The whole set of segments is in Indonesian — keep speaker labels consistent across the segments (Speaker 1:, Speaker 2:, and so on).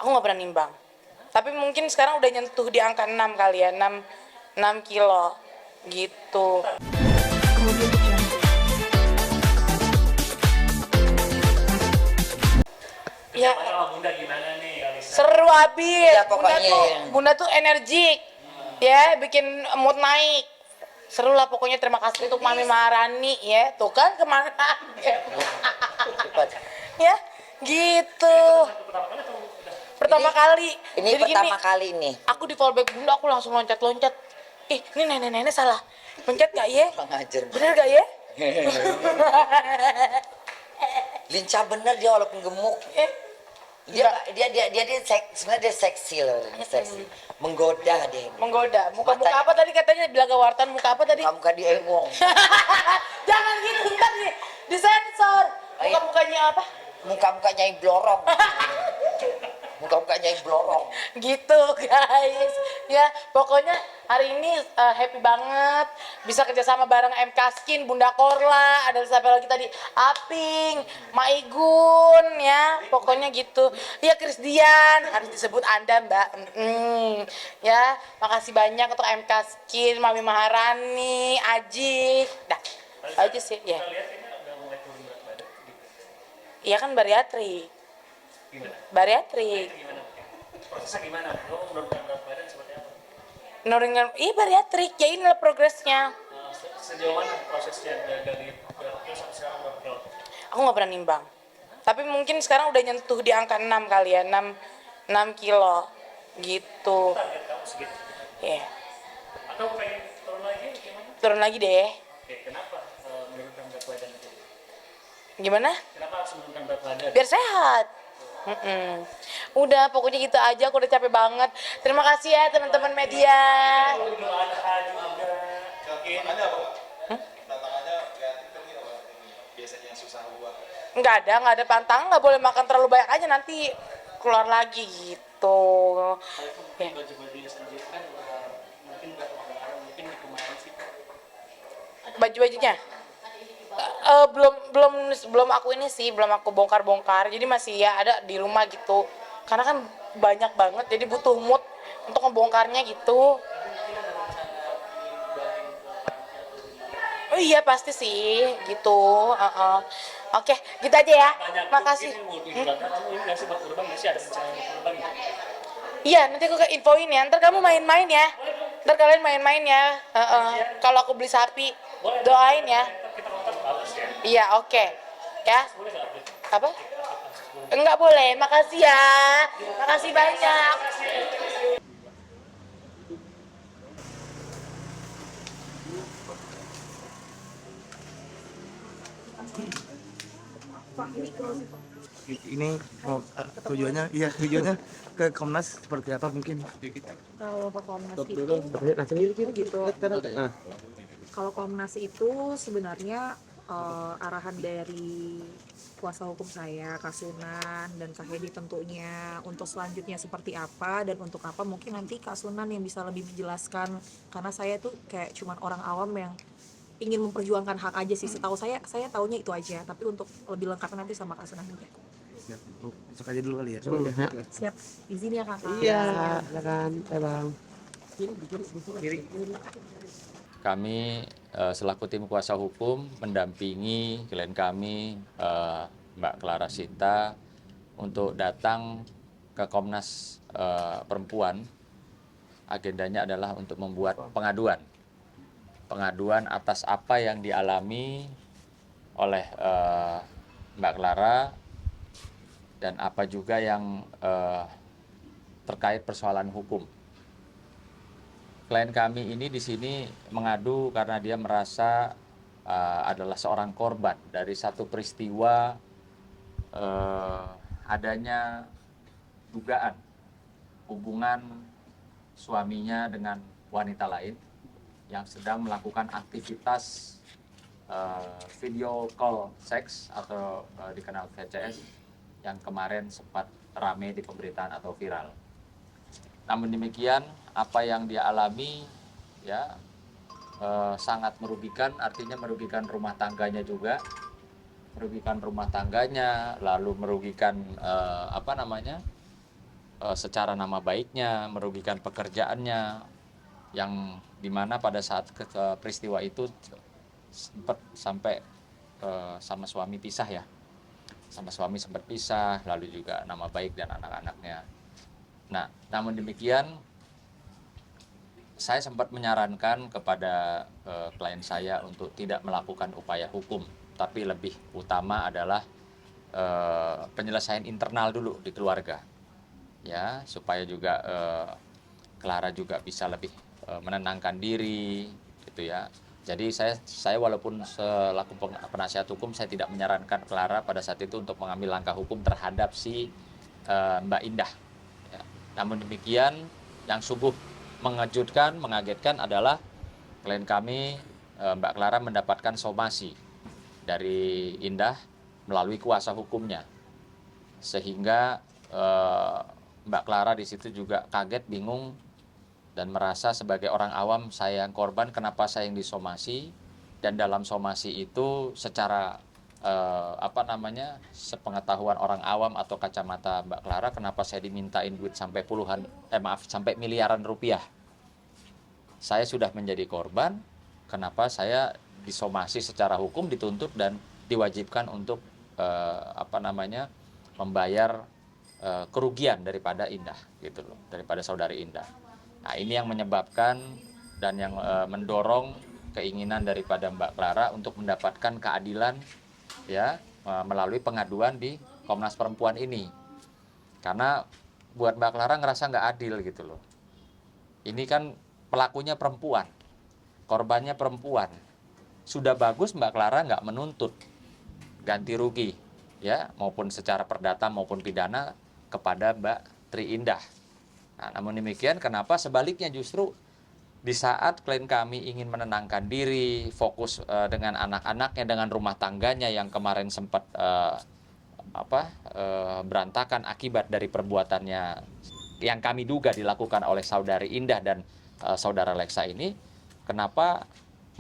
Speaker 1: Aku nggak pernah nimbang. Tapi mungkin sekarang udah nyentuh di angka 6 kali ya, 6 kilo gitu. Ya,
Speaker 2: Bunda gimana nih?
Speaker 1: seru abis.
Speaker 3: Ya, pokoknya
Speaker 1: Bunda tuh energik, ya, bikin mood naik. Seru lah pokoknya. Terima kasih untuk Mami Maharani ya. Tuh kan kemana? Ya, gitu. Pertama kali.
Speaker 3: Ini
Speaker 1: Jadi
Speaker 3: pertama
Speaker 1: gini,
Speaker 3: kali nih.
Speaker 1: aku di fallback Bunda, aku langsung loncat-loncat. Ini nenek-nenek salah. Loncat gak ya?
Speaker 3: Kurang ajar.
Speaker 1: Bener gak ya?
Speaker 3: Lincah bener dia walaupun gemuk. Dia sebenarnya dia seksi loh, seksi. Menggoda dia.
Speaker 1: Menggoda. Muka-muka apa tadi katanya, bilang ke wartawan, muka apa tadi?
Speaker 3: Muka dia engong.
Speaker 1: Jangan gitu, ntar disensor. Muka-mukanya apa?
Speaker 3: Muka-mukanya blorong. Muka-mukanya blorong.
Speaker 1: Gitu guys. Ya, pokoknya hari ini happy banget bisa kerjasama bareng MK Skin, Bunda Korla, ada siapa lagi tadi, Aping, Maigun, ya pokoknya gitu. Ya, Krisdian harus disebut Anda Mbak. Ya, makasih banyak untuk MK Skin, Mami Maharani, Aji. Dah aja sih ya. Iya kan bariatrik. Bariatrik.
Speaker 2: Prosesnya gimana? Lo menurunkan berat badan seperti apa?
Speaker 1: Nurunin, iya bariatrik, ya inilah progresnya.
Speaker 2: Sejauh mana prosesnya dari berapa kilo sampai sekarang berapa kilo?
Speaker 1: Aku nggak pernah nimbang. Tapi mungkin sekarang udah nyentuh di angka 6 kali ya, 6 kilo gitu.
Speaker 2: Target kamu segitu?
Speaker 1: Iya.
Speaker 2: Atau pengen turun lagi gimana?
Speaker 1: Turun lagi deh.
Speaker 2: Oke, kenapa menurunkan berat badan itu?
Speaker 1: Gimana?
Speaker 2: Kenapa harus menurunkan berat badan?
Speaker 1: Biar sehat. Udah, pokoknya gitu aja. Aku udah capek banget. Terima kasih ya teman-teman media.
Speaker 2: Belum ada juga.
Speaker 4: Tantangannya apa, Pak? Tantangannya kreatif kan ini apa? Biasanya yang susah buat.
Speaker 1: Nggak ada pantang. Nggak boleh makan terlalu banyak aja, nanti keluar lagi gitu. Ya.
Speaker 2: Baju-bajunya sendiri kan mungkin nggak kemarin, mungkin kemarin sih.
Speaker 1: Baju-bajunya belum aku ini sih, belum aku bongkar, jadi masih ya ada di rumah gitu, karena kan banyak banget, jadi butuh mood untuk ngebongkarnya gitu. Oh iya pasti sih gitu. Oke, gitu aja ya. Makasih.
Speaker 2: Di belakang kamu ini nggak sih buat kurban, nggak sih ada rencana untuk kurban gitu?
Speaker 1: Iya, nanti aku infoin ya. Ntar kamu main-main ya. Ntar kalian main-main ya. Kalau aku beli sapi, doain ya.
Speaker 2: Kita nonton bagus ya.
Speaker 1: Iya, oke. Ya.
Speaker 2: Boleh nggak update?
Speaker 1: Apa? Enggak boleh. Makasih ya. Makasih banyak.
Speaker 5: Ini tujuannya ke Komnas seperti apa mungkin?
Speaker 6: Kalau ke Komnas itu kalau Komnas itu sebenarnya arahan dari kuasa hukum saya, Kak Sunan dan Kak Hedi tentunya, untuk selanjutnya seperti apa dan untuk apa mungkin nanti Kak Sunan yang bisa lebih menjelaskan, karena saya tuh kayak cuman orang awam yang ingin memperjuangkan hak aja sih. Setahu saya taunya itu aja, tapi untuk lebih lengkap nanti sama Kak Sunan aja.
Speaker 5: Masuk aja dulu kali ya.
Speaker 6: Siap, izin ya Kakak.
Speaker 5: Iya, silakan. Bang.
Speaker 7: Kami selaku tim kuasa hukum mendampingi klien kami Mbak Clara Sinta untuk datang ke Komnas Perempuan. Agendanya adalah untuk membuat pengaduan atas apa yang dialami oleh Mbak Clara dan apa juga yang terkait persoalan hukum. Klien kami ini di sini mengadu karena dia merasa adalah seorang korban dari satu peristiwa adanya dugaan hubungan suaminya dengan wanita lain yang sedang melakukan aktivitas video call seks atau dikenal VCS yang kemarin sempat ramai di pemberitaan atau viral. Namun demikian, apa yang dia alami ya sangat merugikan, artinya merugikan rumah tangganya juga, lalu merugikan secara nama baiknya, merugikan pekerjaannya, yang dimana pada saat peristiwa itu sempat sampai sama suami pisah ya, sama suami sempat pisah, lalu juga nama baik dan anak-anaknya. Nah, namun demikian saya sempat menyarankan kepada klien saya untuk tidak melakukan upaya hukum, tapi lebih utama adalah penyelesaian internal dulu di keluarga, ya, supaya juga Clara juga bisa lebih menenangkan diri, gitu ya. Jadi saya walaupun selaku penasihat hukum, saya tidak menyarankan Clara pada saat itu untuk mengambil langkah hukum terhadap si Mbak Indah. Ya. Namun demikian, yang sungguh mengejutkan, mengagetkan adalah klien kami Mbak Clara mendapatkan somasi dari Indah melalui kuasa hukumnya, sehingga Mbak Clara di situ juga kaget, bingung, dan merasa sebagai orang awam saya yang korban, kenapa saya yang disomasi, dan dalam somasi itu secara sepengetahuan orang awam atau kacamata Mbak Clara, kenapa saya dimintain duit sampai sampai miliaran rupiah. Saya sudah menjadi korban, kenapa saya disomasi secara hukum, dituntut dan diwajibkan untuk membayar kerugian daripada Indah, gitu loh, daripada saudari Indah. Nah, ini yang menyebabkan dan yang mendorong keinginan daripada Mbak Clara untuk mendapatkan keadilan, ya, melalui pengaduan di Komnas Perempuan ini. Karena buat Mbak Clara ngerasa nggak adil, gitu loh. Ini kan pelakunya perempuan, korbannya perempuan. Sudah bagus Mbak Clara nggak menuntut ganti rugi, ya, maupun secara perdata maupun pidana kepada Mbak Tri Indah. Nah, namun demikian, kenapa sebaliknya justru di saat klien kami ingin menenangkan diri, fokus dengan anak-anaknya, dengan rumah tangganya yang kemarin sempat berantakan akibat dari perbuatannya yang kami duga dilakukan oleh saudari Indah dan saudara Lexa ini, kenapa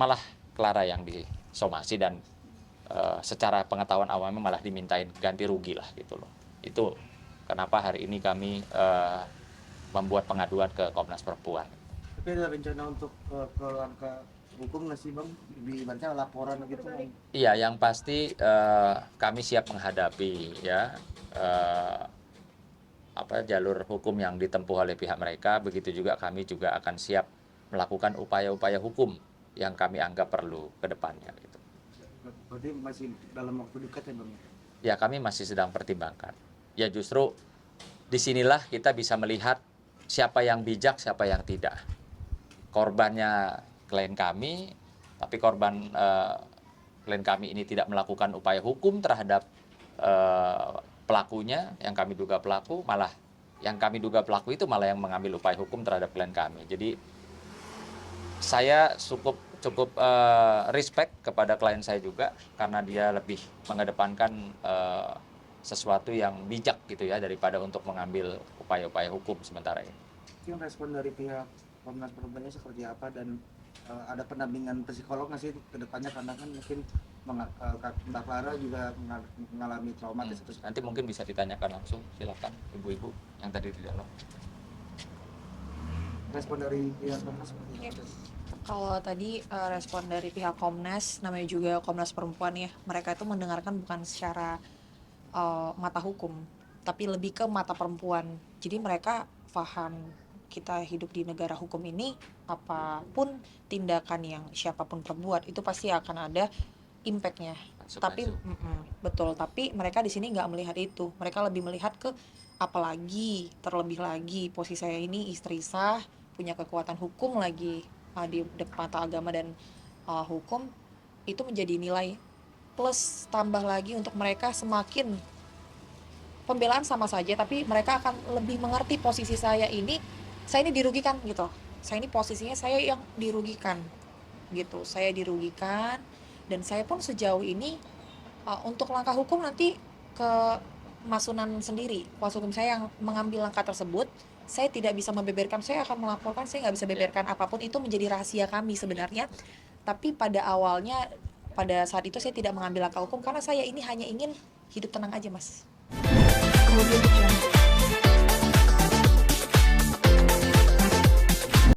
Speaker 7: malah Clara yang disomasi dan secara pengetahuan awamnya malah dimintain ganti rugi lah, gitu loh. Itu kenapa hari ini kami membuat pengaduan ke Komnas Perempuan.
Speaker 5: Tapi ada rencana untuk ke langkah hukum nggak sih Bang? Ibaratnya laporan gitu?
Speaker 7: Iya, yang pasti kami siap menghadapi, ya, jalur hukum yang ditempuh oleh pihak mereka. Begitu juga kami juga akan siap melakukan upaya-upaya hukum yang kami anggap perlu ke depannya, gitu.
Speaker 5: Berarti masih dalam waktu dekat ya Bang?
Speaker 7: Ya, kami masih sedang pertimbangkan. Ya, justru disinilah kita bisa melihat siapa yang bijak, siapa yang tidak. Korbannya klien kami, tapi klien kami ini tidak melakukan upaya hukum terhadap pelakunya, yang kami duga pelaku, malah yang kami duga pelaku itu malah yang mengambil upaya hukum terhadap klien kami. Jadi saya cukup respect kepada klien saya juga, karena dia lebih mengedepankan sesuatu yang bijak, gitu ya, daripada untuk mengambil upaya-upaya hukum sementara ini.
Speaker 5: Mungkin respon dari pihak Komnas Perempuannya seperti apa, dan ada pendampingan psikolog nggak sih ke depannya, karena kan mungkin Mbak Clara juga mengalami trauma.
Speaker 7: Nanti mungkin bisa ditanyakan langsung, silakan ibu-ibu yang tadi di dalam.
Speaker 5: Respon dari pihak Komnas seperti apa?
Speaker 6: Kalau tadi respon dari pihak Komnas, namanya juga Komnas Perempuan ya, mereka itu mendengarkan bukan secara mata hukum, tapi lebih ke mata perempuan. Jadi mereka paham kita hidup di negara hukum ini, apapun tindakan yang siapapun perbuat itu pasti akan ada impact-nya. Tapi betul, tapi mereka di sini nggak melihat itu. Mereka lebih melihat ke apalagi, terlebih lagi posisi saya ini istri sah, punya kekuatan hukum lagi di depan mata agama dan hukum, itu menjadi nilai plus tambah lagi untuk mereka. Semakin pembelaan sama saja, tapi mereka akan lebih mengerti posisi saya ini dirugikan gitu. Saya ini posisinya saya yang dirugikan gitu. Saya dirugikan, dan saya pun sejauh ini untuk langkah hukum nanti ke Mas Sunan sendiri, kuasa hukum saya yang mengambil langkah tersebut. Saya tidak bisa membeberkan, saya akan melaporkan, saya nggak bisa beberkan apapun, itu menjadi rahasia kami sebenarnya. Tapi pada awalnya, pada saat itu saya tidak mengambil langkah hukum karena saya ini hanya ingin hidup tenang aja, Mas. Kemudian